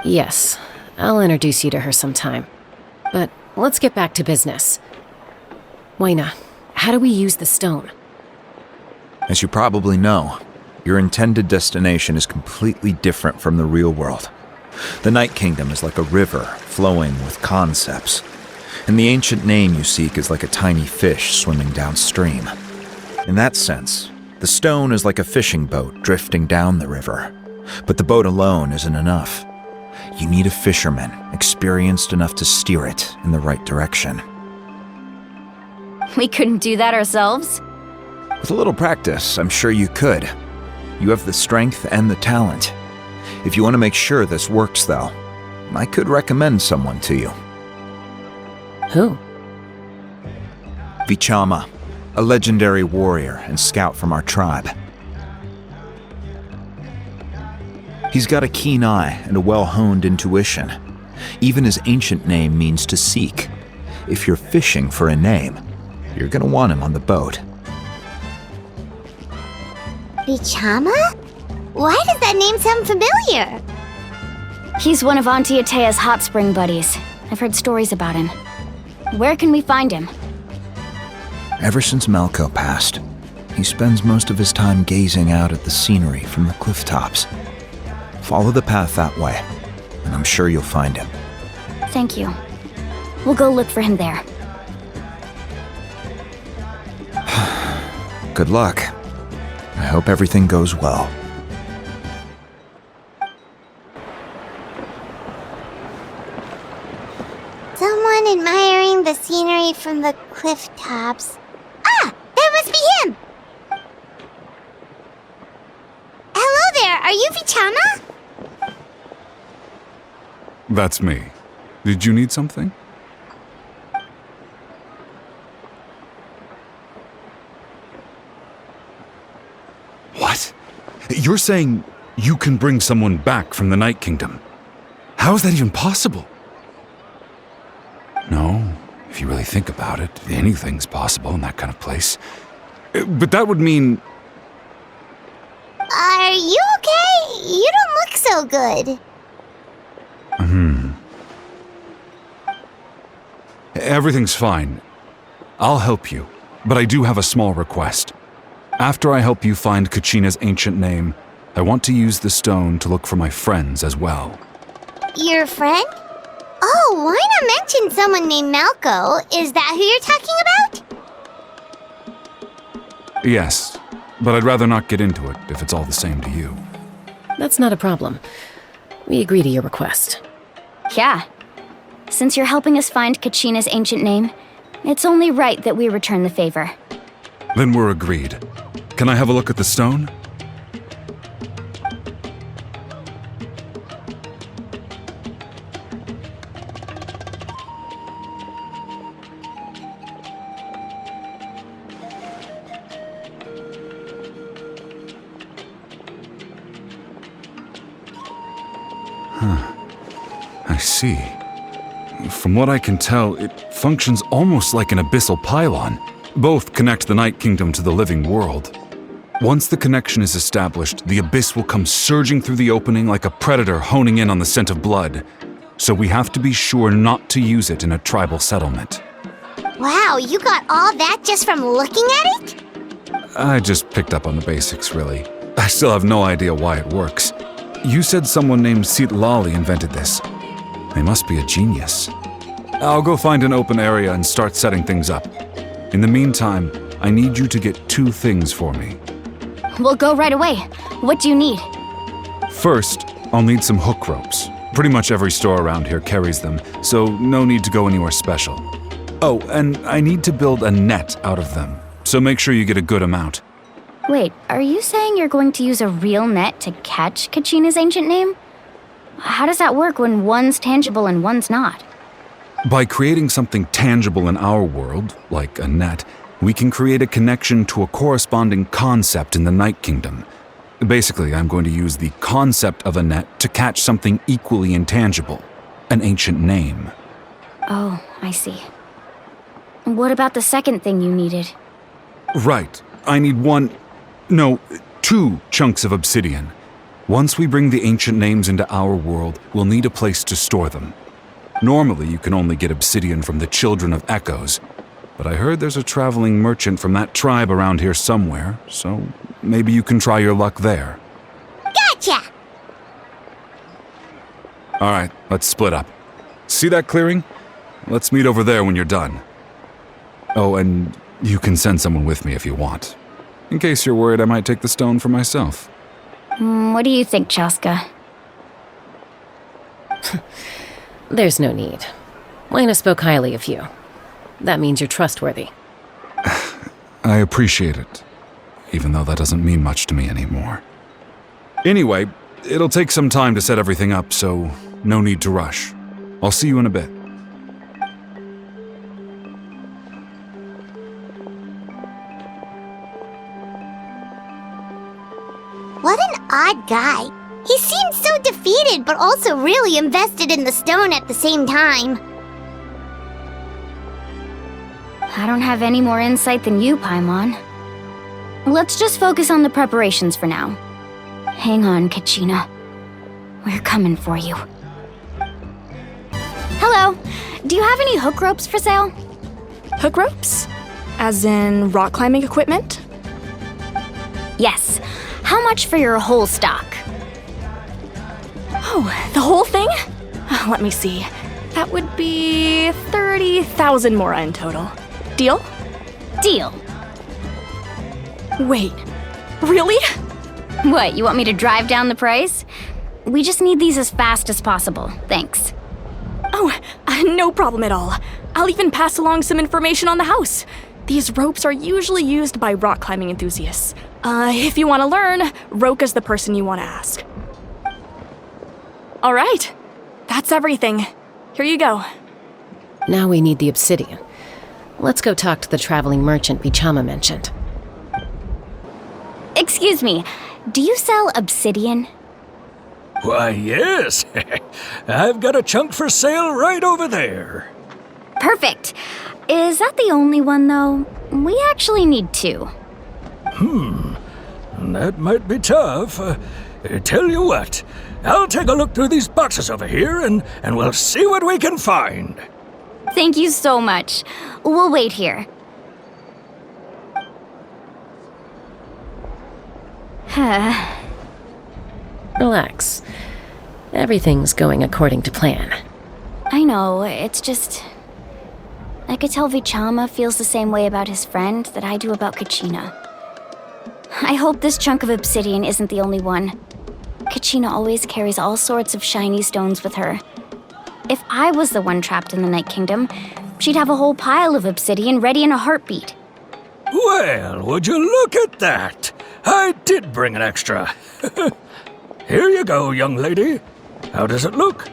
[SPEAKER 10] Yes, I'll introduce you to her sometime. But let's get back to business. Waina, how do we use the stone?
[SPEAKER 11] As you probably know, your intended destination is completely different from the real world. The Night Kingdom is like a river flowing with concepts, and the ancient name you seek is like a tiny fish swimming downstream. In that sense, the stone is like a fishing boat drifting down the river, but the boat alone isn't enough. You need a fisherman experienced enough to steer it in the right direction.
[SPEAKER 2] We couldn't do that ourselves?
[SPEAKER 11] With a little practice, I'm sure you could. You have the strength and the talent. If you want to make sure this works, though, I could recommend someone to you.
[SPEAKER 10] Who?
[SPEAKER 11] Vichama, a legendary warrior and scout from our tribe. He's got a keen eye and a well-honed intuition. Even his ancient name means to seek. If you're fishing for a name, you're gonna want him on the boat.
[SPEAKER 1] Vichama? Why does that name sound familiar?
[SPEAKER 2] He's one of Auntie Atea's hot spring buddies. I've heard stories about him. Where can we find him?
[SPEAKER 11] Ever since Malco passed, he spends most of his time gazing out at the scenery from the cliff tops. Follow the path that way, and I'm sure you'll find him.
[SPEAKER 2] Thank you. We'll go look for him there.
[SPEAKER 11] Good luck. I hope everything goes well.
[SPEAKER 1] Someone admiring the scenery from the cliff tops. Ah! That must be him! Hello there, are you Vichama?
[SPEAKER 13] That's me. Did you need something? What? You're saying you can bring someone back from the Night Kingdom? How is that even possible? No, if you really think about it, anything's possible in that kind of place. But that would mean...
[SPEAKER 1] Are you okay? You don't look so good.
[SPEAKER 13] Everything's fine. I'll help you, but I do have a small request. After I help you find Kachina's ancient name, I want to use the stone to look for my friends as well.
[SPEAKER 1] Your friend? Oh, why not mention someone named Malco? Is that who you're talking about?
[SPEAKER 13] Yes, but I'd rather not get into it if it's all the same to you.
[SPEAKER 10] That's not a problem. We agree to your request.
[SPEAKER 2] Yeah. Since you're helping us find Kachina's ancient name, it's only right that we return the favor.
[SPEAKER 13] Then we're agreed. Can I have a look at the stone? I see. From what I can tell, it functions almost like an abyssal pylon. Both connect the Night Kingdom to the living world. Once the connection is established, the abyss will come surging through the opening like a predator honing in on the scent of blood. So we have to be sure not to use it in a tribal settlement.
[SPEAKER 1] Wow, you got all that just from looking at it?
[SPEAKER 13] I just picked up on the basics, really. I still have no idea why it works. You said someone named Sitlali invented this. They must be a genius. I'll go find an open area and start setting things up. In the meantime, I need you to get 2 things for me.
[SPEAKER 2] We'll go right away. What do you need?
[SPEAKER 13] First, I'll need some hook ropes. Pretty much every store around here carries them, so no need to go anywhere special. Oh, and I need to build a net out of them, so make sure you get a good amount.
[SPEAKER 2] Wait, are you saying you're going to use a real net to catch Kachina's ancient name? How does that work when one's tangible and one's not?
[SPEAKER 13] By creating something tangible in our world, like a net, we can create a connection to a corresponding concept in the Night Kingdom. Basically, I'm going to use the concept of a net to catch something equally intangible, an ancient name.
[SPEAKER 2] Oh, I see. What about the second thing you needed?
[SPEAKER 13] Right. I need 2 chunks of obsidian. Once we bring the ancient names into our world, we'll need a place to store them. Normally, you can only get obsidian from the Children of Echoes, but I heard there's a traveling merchant from that tribe around here somewhere, so maybe you can try your luck there.
[SPEAKER 1] Gotcha!
[SPEAKER 13] All right, let's split up. See that clearing? Let's meet over there when you're done. Oh, and you can send someone with me if you want. In case you're worried I might take the stone for myself.
[SPEAKER 2] What do you think, Chaska?
[SPEAKER 10] There's no need. Lena spoke highly of you. That means you're trustworthy.
[SPEAKER 13] I appreciate it, even though that doesn't mean much to me anymore. Anyway, it'll take some time to set everything up, so no need to rush. I'll see you in a bit.
[SPEAKER 1] What an odd guy. He seemed so defeated, but also really invested in the stone at the same time.
[SPEAKER 2] I don't have any more insight than you, Paimon. Let's just focus on the preparations for now. Hang on, Kachina. We're coming for you. Hello. Do you have any hook ropes for sale?
[SPEAKER 14] Hook ropes? As in rock climbing equipment?
[SPEAKER 2] Yes. How much for your whole stock?
[SPEAKER 14] Oh, the whole thing? Let me see. That would be 30,000 mora in total. Deal?
[SPEAKER 2] Deal.
[SPEAKER 14] Wait, really?
[SPEAKER 2] What, you want me to drive down the price? We just need these as fast as possible. Thanks.
[SPEAKER 14] Oh, no problem at all. I'll even pass along some information on the house. These ropes are usually used by rock climbing enthusiasts. If you want to learn, Roka's the person you want to ask. All right, that's everything. Here you go.
[SPEAKER 10] Now we need the obsidian. Let's go talk to the traveling merchant Bichama mentioned.
[SPEAKER 2] Excuse me, do you sell obsidian?
[SPEAKER 5] Why, yes. I've got a chunk for sale right over there.
[SPEAKER 2] Perfect. Is that the only one, though? We actually need 2.
[SPEAKER 5] That might be tough. Tell you what, I'll take a look through these boxes over here and we'll see what we can find.
[SPEAKER 2] Thank you so much. We'll wait here.
[SPEAKER 10] Relax. Everything's going according to plan.
[SPEAKER 2] I know, it's just... I could tell Vichama feels the same way about his friend that I do about Kachina. I hope this chunk of obsidian isn't the only one. Kachina always carries all sorts of shiny stones with her. If I was the one trapped in the Night Kingdom, she'd have a whole pile of obsidian ready in a heartbeat.
[SPEAKER 5] Well, would you look at that? I did bring an extra. Here you go, young lady. How does it look?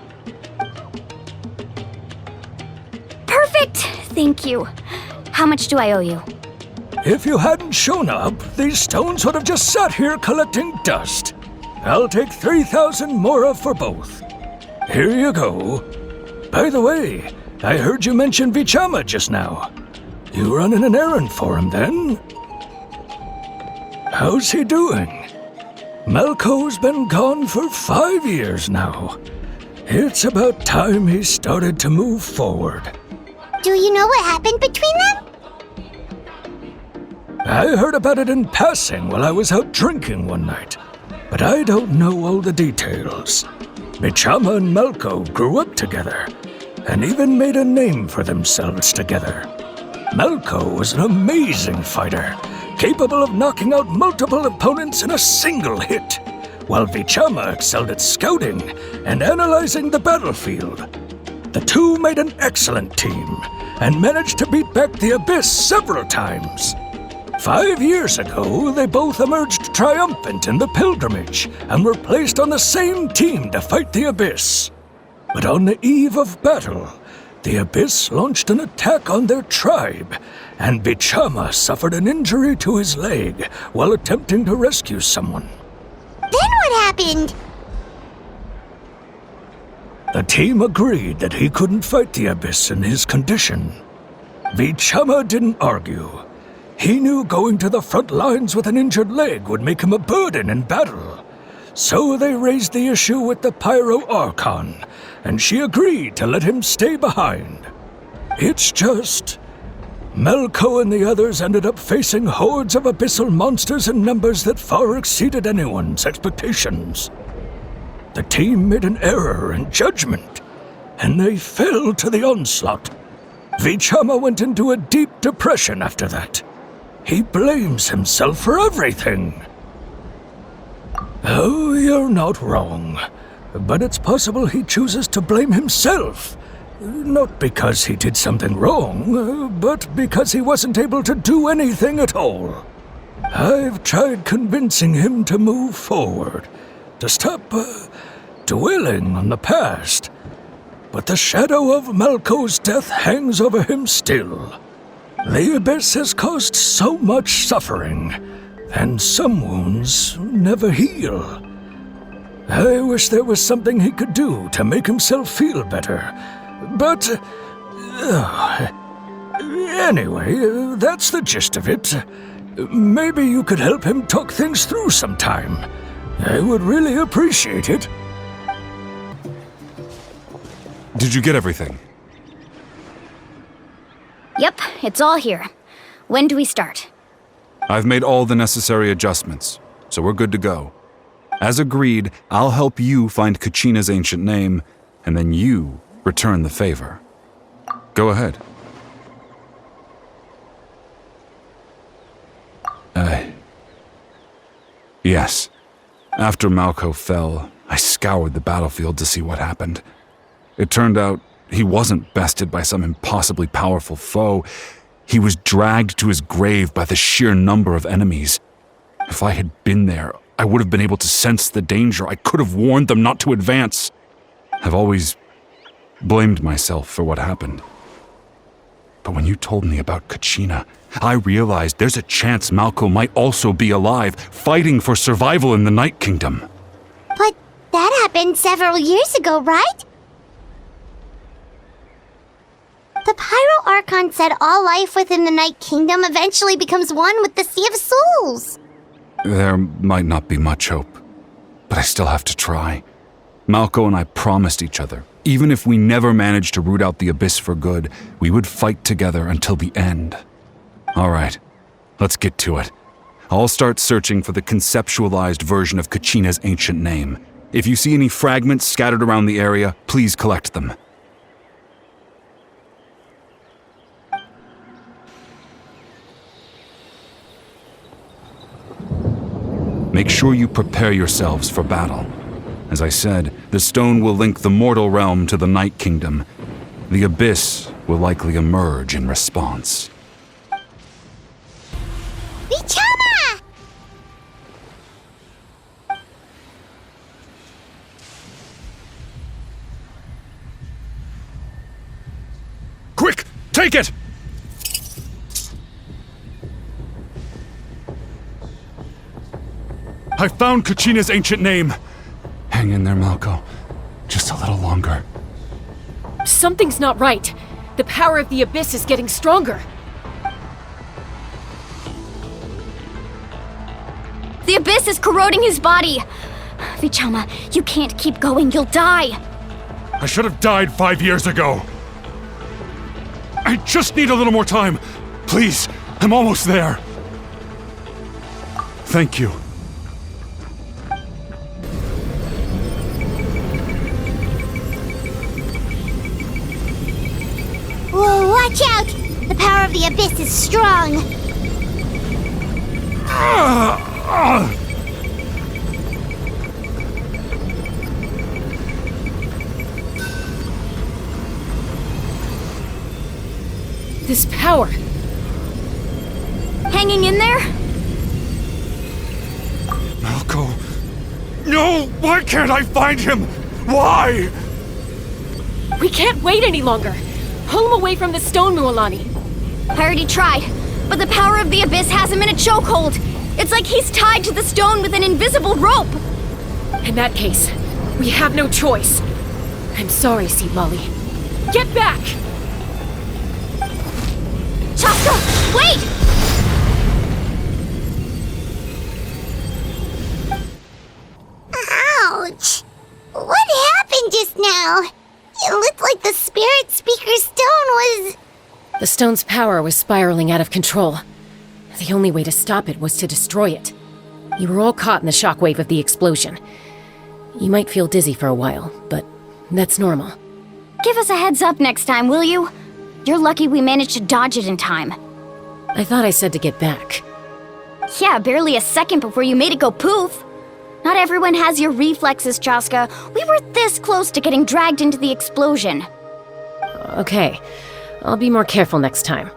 [SPEAKER 2] Perfect! Thank you. How much do I owe you?
[SPEAKER 5] If you hadn't shown up, these stones would have just sat here collecting dust. I'll take 3,000 mora for both. Here you go. By the way, I heard you mention Vichama just now. You running an errand for him, then? How's he doing? Malco's been gone for 5 years now. It's about time he started to move forward.
[SPEAKER 1] Do you know what happened between them?
[SPEAKER 5] I heard about it in passing while I was out drinking one night. but I don't know all the details. Vichama and Malko grew up together, and even made a name for themselves together. Malko was an amazing fighter, capable of knocking out multiple opponents in a single hit, while Vichama excelled at scouting and analyzing the battlefield. The two made an excellent team, and managed to beat back the Abyss several times. 5 years ago, they both emerged triumphant in the pilgrimage, and were placed on the same team to fight the Abyss. But on the eve of battle, the Abyss launched an attack on their tribe, and Vichama suffered an injury to his leg while attempting to rescue someone.
[SPEAKER 1] Then what happened?
[SPEAKER 5] The team agreed that he couldn't fight the Abyss in his condition. Vichama didn't argue. He knew going to the front lines with an injured leg would make him a burden in battle. So they raised the issue with the Pyro Archon, and she agreed to let him stay behind. It's just, Malko and the others ended up facing hordes of abyssal monsters in numbers that far exceeded anyone's expectations. The team made an error in judgment, and they fell to the onslaught. Vichama went into a deep depression after that. He blames himself for everything. Oh, you're not wrong. But it's possible he chooses to blame himself. Not because he did something wrong, but because he wasn't able to do anything at all. I've tried convincing him to move forward, to stop dwelling on the past. But the shadow of Malko's death hangs over him still. The Abyss has caused so much suffering, and some wounds never heal. I wish there was something he could do to make himself feel better. But, anyway, that's the gist of it. Maybe you could help him talk things through sometime. I would really appreciate it.
[SPEAKER 13] Did you get everything?
[SPEAKER 2] Yep, it's all here. When do we start?
[SPEAKER 13] I've made all the necessary adjustments, so we're good to go. As agreed, I'll help you find Kachina's ancient name, and then you return the favor. Go ahead. Yes. After Malko fell, I scoured the battlefield to see what happened. It turned out he wasn't bested by some impossibly powerful foe. He was dragged to his grave by the sheer number of enemies. If I had been there, I would have been able to sense the danger. I could have warned them not to advance. I've always blamed myself for what happened. But when you told me about Kachina, I realized there's a chance Malko might also be alive, fighting for survival in the Night Kingdom.
[SPEAKER 1] But that happened several years ago, right? The Pyro Archon said all life within the Night Kingdom eventually becomes one with the Sea of Souls.
[SPEAKER 13] There might not be much hope, but I still have to try. Malko and I promised each other, even if we never managed to root out the Abyss for good, we would fight together until the end. All right, let's get to it. I'll start searching for the conceptualized version of Kachina's ancient name. If you see any fragments scattered around the area, please collect them. Make sure you prepare yourselves for battle. As I said, the stone will link the mortal realm to the Night Kingdom. The Abyss will likely emerge in response.
[SPEAKER 1] Vichama!
[SPEAKER 13] Quick! Take it! I found Kachina's ancient name. Hang in there, Malko. Just a little longer.
[SPEAKER 10] Something's not right. The power of the Abyss is getting stronger.
[SPEAKER 2] The Abyss is corroding his body. Vichama, you can't keep going. You'll die.
[SPEAKER 13] I should have died 5 years ago. I just need a little more time. Please, I'm almost there. Thank you.
[SPEAKER 1] Watch out! The power of the Abyss is strong!
[SPEAKER 10] This power!
[SPEAKER 2] Hanging in there?
[SPEAKER 13] Malco. No! Why can't I find him? Why?
[SPEAKER 10] We can't wait any longer! Pull him away from the stone, Mualani!
[SPEAKER 2] I already tried, but the power of the Abyss has him in a chokehold. It's like he's tied to the stone with an invisible rope.
[SPEAKER 10] In that case, we have no choice. I'm sorry, Seed Molly. Get back!
[SPEAKER 2] Chaska, wait!
[SPEAKER 1] Ouch! What happened just now? It looked like the Spirit Speaker's stone was...
[SPEAKER 10] The stone's power was spiraling out of control. The only way to stop it was to destroy it. You were all caught in the shockwave of the explosion. You might feel dizzy for a while, but that's normal.
[SPEAKER 2] Give us a heads up next time, will you? You're lucky we managed to dodge it in time.
[SPEAKER 10] I thought I said to get back.
[SPEAKER 2] Yeah, barely a second before you made it go poof. Not everyone has your reflexes, Chaska. We were this close to getting dragged into the explosion.
[SPEAKER 10] Okay, I'll be more careful next time.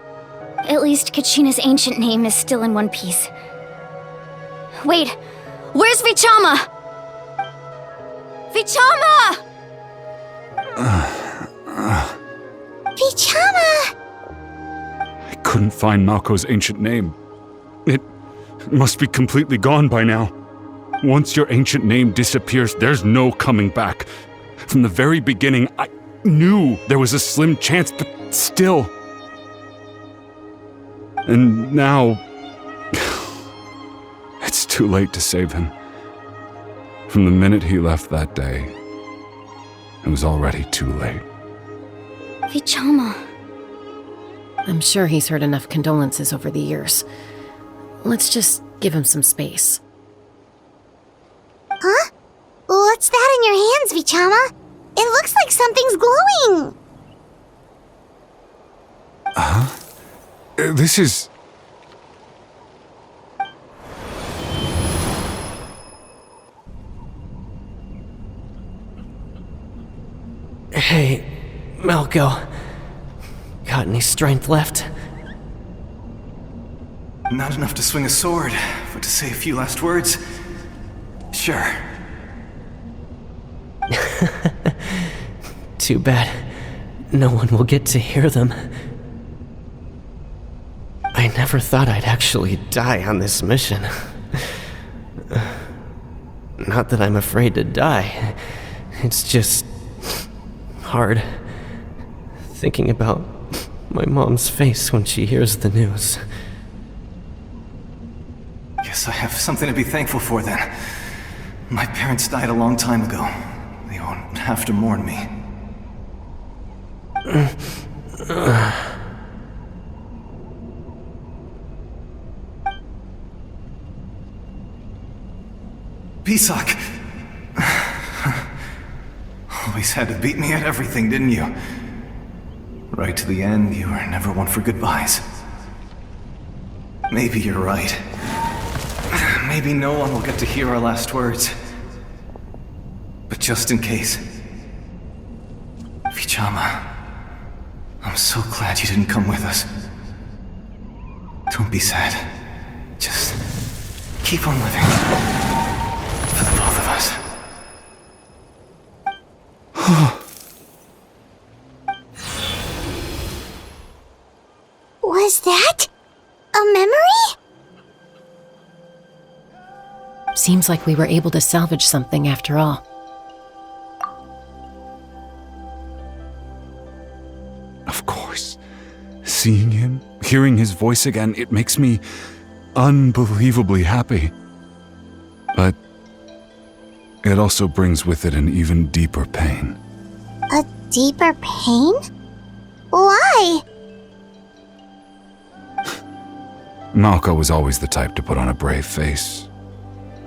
[SPEAKER 2] At least Kachina's ancient name is still in one piece. Wait, where's Vichama? Vichama!
[SPEAKER 1] Vichama!
[SPEAKER 13] I couldn't find Malco's ancient name. It must be completely gone by now. Once your ancient name disappears, there's no coming back. From the very beginning, I knew there was a slim chance, but still. And now... it's too late to save him. From the minute he left that day, it was already too late.
[SPEAKER 2] Vichama.
[SPEAKER 10] I'm sure he's heard enough condolences over the years. Let's just give him some space.
[SPEAKER 1] Huh? What's that in your hands, Vichama? It looks like something's glowing!
[SPEAKER 13] This is...
[SPEAKER 4] Hey, Malco. Got any strength left?
[SPEAKER 15] Not enough to swing a sword, but to say a few last words. Sure.
[SPEAKER 4] Too bad. No one will get to hear them. I never thought I'd actually die on this mission. Not that I'm afraid to die. It's just... hard. Thinking about my mom's face when she hears the news.
[SPEAKER 15] Guess I have something to be thankful for then. My parents died a long time ago. They won't have to mourn me. Pisak! Always had to beat me at everything, didn't you? Right to the end, you were never one for goodbyes. Maybe you're right. Maybe no one will get to hear our last words. But just in case... Vichama, I'm so glad you didn't come with us. Don't be sad. Just keep on living. For the both of us.
[SPEAKER 1] Was that a memory?
[SPEAKER 10] Seems like we were able to salvage something after all.
[SPEAKER 13] Of course. Seeing him, hearing his voice again, it makes me unbelievably happy. But it also brings with it an even deeper pain.
[SPEAKER 1] A deeper pain? Why?
[SPEAKER 13] Malco was always the type to put on a brave face.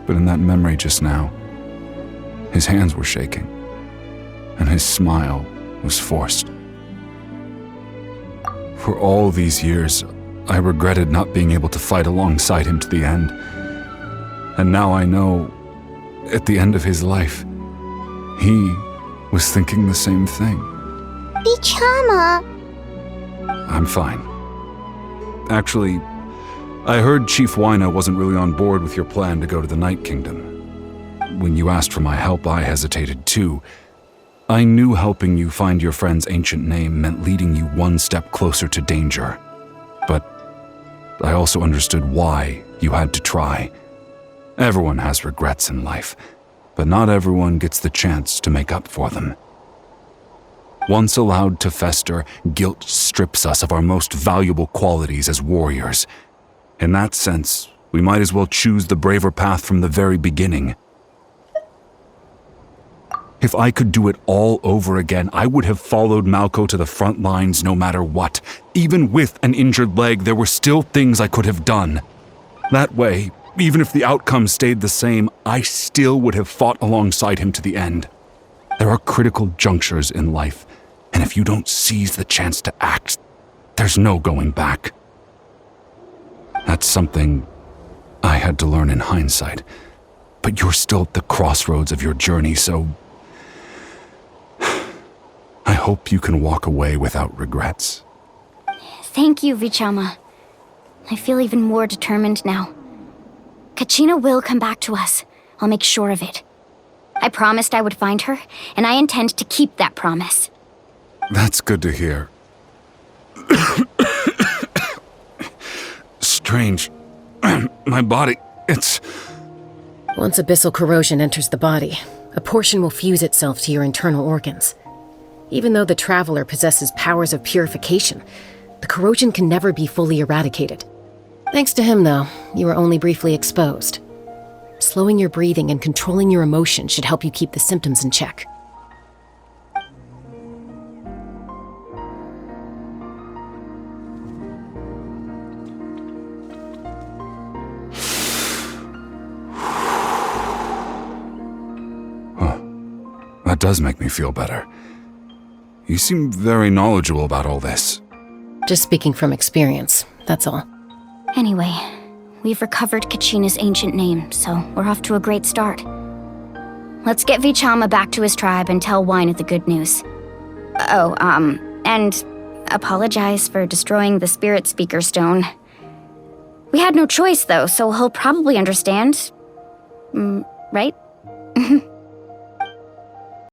[SPEAKER 13] But in that memory just now, his hands were shaking, and his smile was forced. For all these years, I regretted not being able to fight alongside him to the end. And now I know, at the end of his life, he was thinking the same thing.
[SPEAKER 1] Vichama!
[SPEAKER 13] I'm fine. Actually, I heard Chief Wyna wasn't really on board with your plan to go to the Night Kingdom. When you asked for my help, I hesitated too. I knew helping you find your friend's ancient name meant leading you one step closer to danger. But I also understood why you had to try. Everyone has regrets in life, but not everyone gets the chance to make up for them. Once allowed to fester, guilt strips us of our most valuable qualities as warriors. In that sense, we might as well choose the braver path from the very beginning. If I could do it all over again, I would have followed Malco to the front lines no matter what. Even with an injured leg, there were still things I could have done. That way, even if the outcome stayed the same, I still would have fought alongside him to the end. There are critical junctures in life, and if you don't seize the chance to act, there's no going back. That's something I had to learn in hindsight. But you're still at the crossroads of your journey, so I hope you can walk away without regrets.
[SPEAKER 2] Thank you, Vichama. I feel even more determined now. Kachina will come back to us. I'll make sure of it. I promised I would find her, and I intend to keep that promise.
[SPEAKER 13] That's good to hear. Strange. My body, it's...
[SPEAKER 10] Once abyssal corrosion enters the body, a portion will fuse itself to your internal organs. Even though the Traveler possesses powers of purification, the corrosion can never be fully eradicated. Thanks to him, though, you were only briefly exposed. Slowing your breathing and controlling your emotions should help you keep the symptoms in check.
[SPEAKER 13] That does make me feel better. You seem very knowledgeable about all this.
[SPEAKER 10] Just speaking from experience, that's all.
[SPEAKER 2] Anyway, we've recovered Kachina's ancient name, so we're off to a great start. Let's get Vichama back to his tribe and tell Wyna the good news. Oh, and apologize for destroying the Spirit Speaker Stone. We had no choice, though, so he'll probably understand. Right?